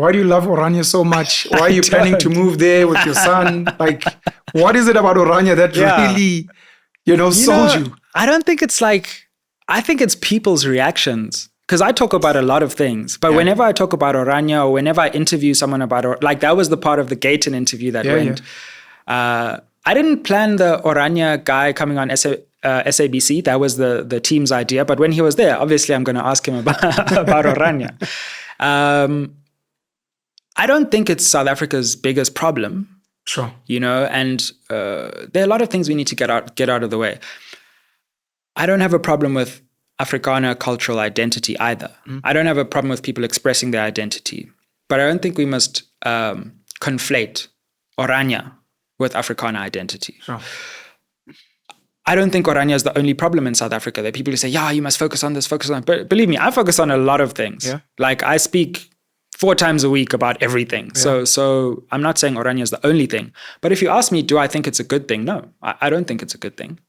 Why do you love Orania so much? Why are you planning to move there with your son? Like, what is it about Orania that really, sold you? I don't think it's like, I think it's people's reactions. Because I talk about a lot of things, but whenever I talk about Orania or whenever I interview someone about, like that was the part of the Gayton interview that went. Yeah. I didn't plan the Orania guy coming on SABC. That was the team's idea. But when he was there, obviously I'm going to ask him about Orania. I don't think it's South Africa's biggest problem. Sure. And there are a lot of things we need to get out of the way. I don't have a problem with Afrikaner cultural identity either. I don't have a problem with people expressing their identity. But I don't think we must conflate Orania with Afrikaner identity. Sure. I don't think Orania is the only problem in South Africa. There are people who say, you must focus on this, focus on that. But believe me, I focus on a lot of things. Yeah. Like I speak 4 times a week about everything. Yeah. So I'm not saying Orania is the only thing. But if you ask me, do I think it's a good thing? No, I don't think it's a good thing.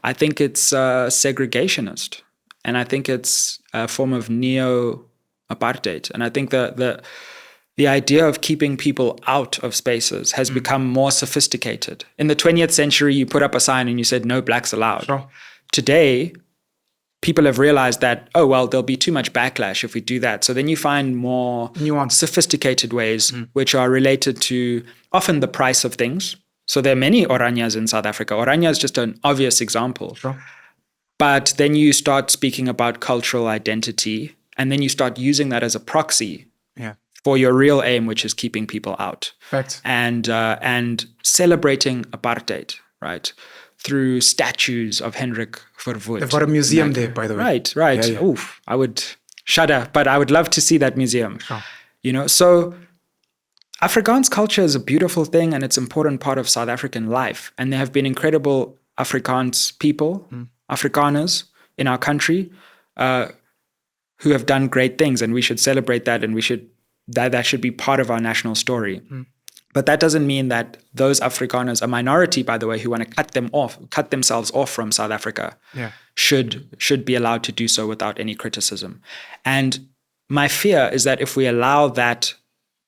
I think it's segregationist. And I think it's a form of neo-apartheid. And I think the idea of keeping people out of spaces has become more sophisticated. In the 20th century, you put up a sign and you said, no blacks allowed. Sure. Today, people have realized that, there'll be too much backlash if we do that. So then you find more sophisticated ways, which are related to often the price of things. So there are many Oranias in South Africa. Orania is just an obvious example. Sure. But then you start speaking about cultural identity, and then you start using that as a proxy for your real aim, which is keeping people out. Right. And celebrating apartheid, right? Through statues of Hendrik Verwoerd. They've got a museum there, by the way. Right. Yeah. Oof, I would shudder, but I would love to see that museum. Sure. So Afrikaans culture is a beautiful thing, and it's an important part of South African life. And there have been incredible Afrikaans people, Afrikaners in our country who have done great things, and we should celebrate that, and that should be part of our national story. But that doesn't mean that those Afrikaners, a minority, by the way, who want to cut themselves off from South Africa, should be allowed to do so without any criticism. And my fear is that if we allow that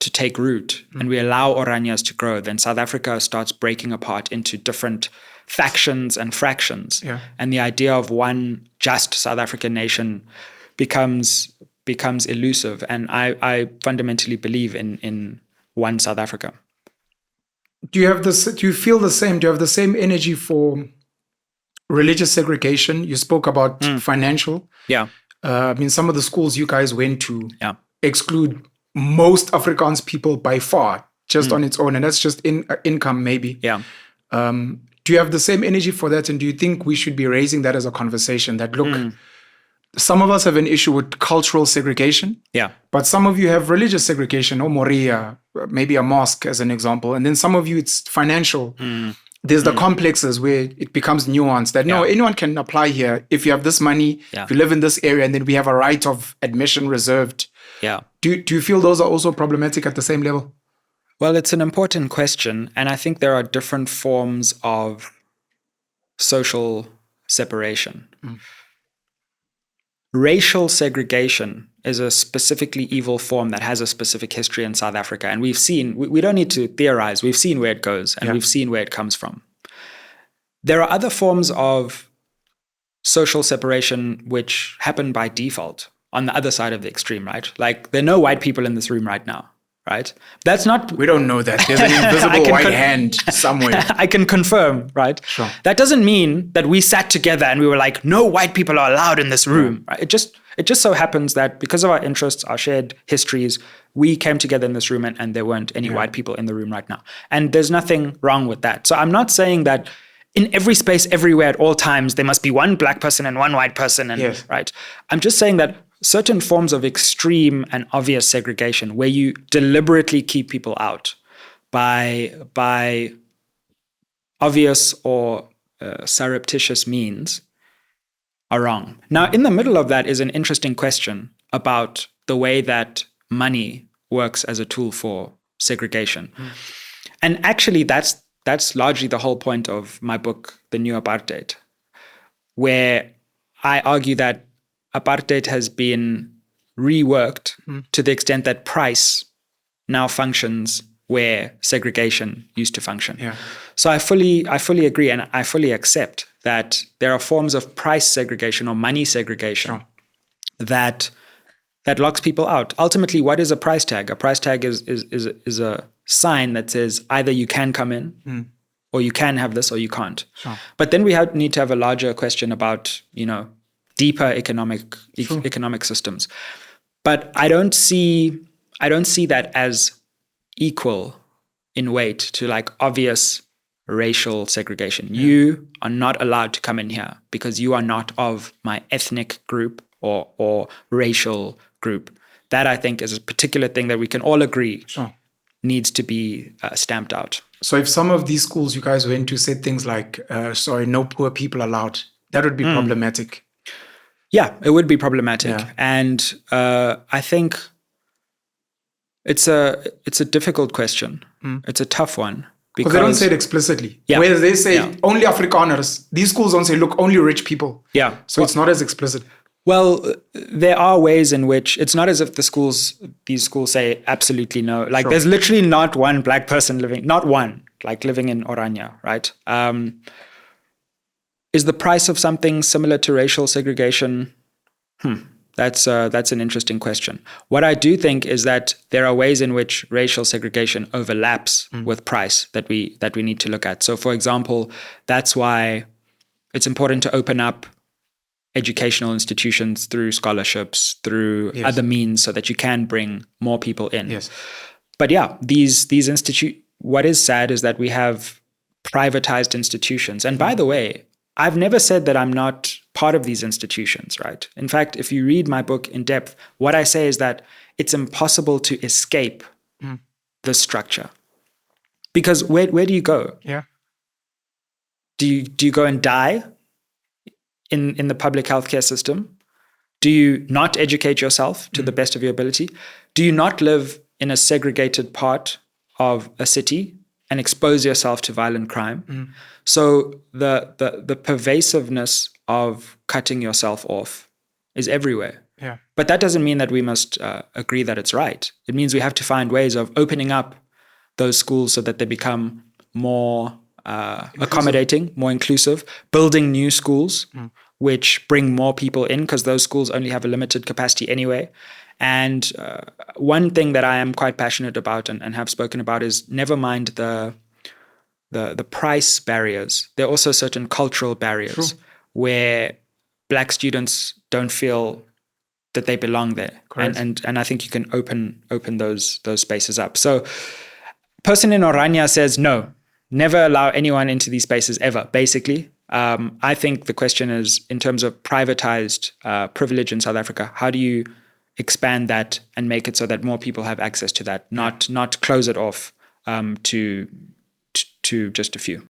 to take root and we allow Oranias to grow, then South Africa starts breaking apart into different factions and fractions. Yeah. And the idea of one just South African nation becomes elusive. And I fundamentally believe in one South Africa. Do you feel the same? Do you have the same energy for religious segregation? You spoke about financial. Yeah. Some of the schools you guys went to exclude most Afrikaans people by far, just on its own. And that's just income, maybe. Yeah. Do you have the same energy for that? And do you think we should be raising that as a conversation? That, look, some of us have an issue with cultural segregation. Yeah. But some of you have religious segregation, or Moria, maybe a mosque as an example. And then some of you, it's financial. There's the complexes where it becomes nuanced that anyone can apply here. If you have this money, if you live in this area, and then we have a right of admission reserved. Yeah. Do you feel those are also problematic at the same level? Well, it's an important question. And I think there are different forms of social separation. Racial segregation is a specifically evil form that has a specific history in South Africa. And we've seen, we don't need to theorize, we've seen where it goes and we've seen where it comes from. There are other forms of social separation which happen by default on the other side of the extreme, right? Like there are no white people in this room right now, right? That's not... We don't know that. There's an invisible white hand somewhere. I can confirm, right? Sure. That doesn't mean that we sat together and we were like, no white people are allowed in this room. Right? It just so happens that because of our interests, our shared histories, we came together in this room and there weren't any white people in the room right now. And there's nothing wrong with that. So I'm not saying that in every space, everywhere, at all times, there must be one black person and one white person, and right? I'm just saying that certain forms of extreme and obvious segregation where you deliberately keep people out by obvious or surreptitious means are wrong. Now, in the middle of that is an interesting question about the way that money works as a tool for segregation. And actually, that's largely the whole point of my book, The New Apartheid, where I argue that apartheid has been reworked to the extent that price now functions where segregation used to function. Yeah. So I fully agree, and I fully accept that there are forms of price segregation or money segregation that locks people out. Ultimately, what is a price tag? A price tag is a sign that says either you can come in, or you can have this, or you can't. Sure. But then we need to have a larger question about, deeper economic systems. But I don't see that as equal in weight to like obvious racial segregation. Yeah. You are not allowed to come in here because you are not of my ethnic group or racial group. That I think is a particular thing that we can all agree needs to be stamped out. So if some of these schools you guys went to said things like, no poor people allowed, that would be problematic. Yeah, it would be problematic. Yeah. And I think it's a difficult question. It's a tough one. Because they don't say it explicitly. Yeah. Whereas they say only Afrikaners. These schools don't say, look, only rich people. Yeah. So it's not as explicit. Well, there are ways in which it's not as if these schools say absolutely no. Like there's literally not one black person living in Orania, right? Is the price of something similar to racial segregation? That's an interesting question. What I do think is that there are ways in which racial segregation overlaps with price that we need to look at. So, for example, that's why it's important to open up educational institutions through scholarships, through other means, so that you can bring more people in. Yes. But what is sad is that we have privatized institutions. And by the way, I've never said that I'm not part of these institutions, right? In fact, if you read my book in depth, what I say is that it's impossible to escape the structure. Because where do you go? Yeah. Do you go and die in the public healthcare system? Do you not educate yourself to the best of your ability? Do you not live in a segregated part of a city and expose yourself to violent crime? So the pervasiveness of cutting yourself off is everywhere. Yeah. But that doesn't mean that we must agree that it's right. It means we have to find ways of opening up those schools so that they become more accommodating, more inclusive, building new schools which bring more people in, because those schools only have a limited capacity anyway. And one thing that I am quite passionate about and have spoken about is never mind the price barriers. There are also certain cultural barriers where Black students don't feel that they belong there. And I think you can open those spaces up. So person in Orania says no, never allow anyone into these spaces ever, basically. I think the question is, in terms of privatized privilege in South Africa, how do you expand that and make it so that more people have access to that, not close it off to just a few?